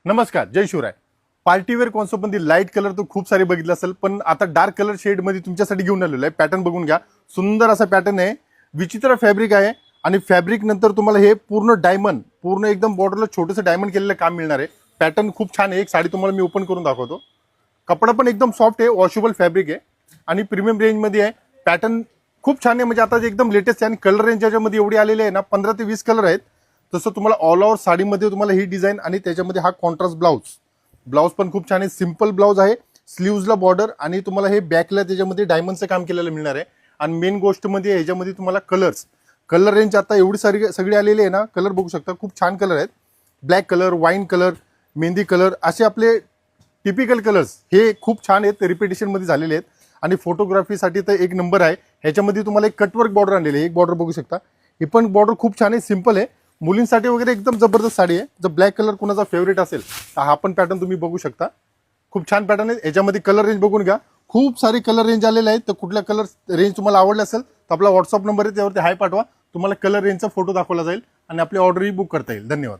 नमस्कार, जय Shivray. Party wear कॉन्सेप्टमध्ये light colour तो खूप सारे बघितले असेल, पण आता डार्क कलर शेड मध्ये तुमच्यासाठी घेऊन आलेलो आहे. पॅटर्न बघून घ्या. सुंदर असा पॅटर्न आहे, विचित्र फॅब्रिक आहे आणि फॅब्रिक नंतर तुम्हाला हे पूर्ण डायमंड, पूर्ण एकदम बॉर्डरला छोटंसं डायमंड केलेलं काम मिळणार आहे. पॅटर्न खूप छान आहे. एक साडी तुम्हाला मी ओपन करून दाखवतो. कपडा पण एकदम सॉफ्ट आहे, वॉशेबल फॅब्रिक आहे आणि प्रीमियम रेंज मध्ये आहे. पॅटर्न खूप छान आहे, म्हणजे आता एकदम लेटेस्ट आहे आणि कलर रेंज याच्यामध्ये एवढी आलेली आहे ना, 15 ते 20 कलर आहेत. तसं तुम्हाला ऑल ओव्हर साडीमध्ये तुम्हाला ही डिझाईन आणि त्याच्यामध्ये हा कॉन्ट्रास्ट ब्लाउज पण खूप छान आहे. सिंपल ब्लाउज आहे, स्लीव्हजला बॉर्डर आणि तुम्हाला हे बॅकला त्याच्यामध्ये डायमंडचं काम केलेलं मिळणार आहे. आणि मेन गोष्ट म्हणजे ह्याच्यामध्ये तुम्हाला कलर रेंज आता एवढी सारी सगळी आलेली आहे ना. कलर बघू शकता, खूप छान कलर आहेत. Black colour, wine colour, mehndi colour असे आपले टिपिकल कलर्स हे खूप छान आहेत, रिपिटेशन मध्ये झालेले आहेत आणि फोटोग्राफीसाठी तर एक नंबर आहे. ह्याच्यामध्ये तुम्हाला एक कटवर्क बॉर्डर आणलेली आहे. एक बॉर्डर बघू शकता, हे पण बॉर्डर खूप छान आहे, सिंपल आहे. मुलींसाठी वगैरे एकदम जबरदस्त साडी आहे. जर ब्लॅक कलर कुणाचा फेवरेट असेल तर हा पण पॅटर्न तुम्ही बघू शकता. खूप छान पॅटर्न आहे. याच्यामध्ये कलर रेंज बघून घ्या, खूप सारे कलर रेंज आलेले आहेत. तर कुठला कलर रेंज तुम्हाला आवडला असेल तर आपला व्हॉट्सअप नंबर आहे, त्यावरती हाय पाठवा. तुम्हाला कलर रेंजचा फोटो दाखवला जाईल आणि आपली ऑर्डरही बुक करता येईल. धन्यवाद.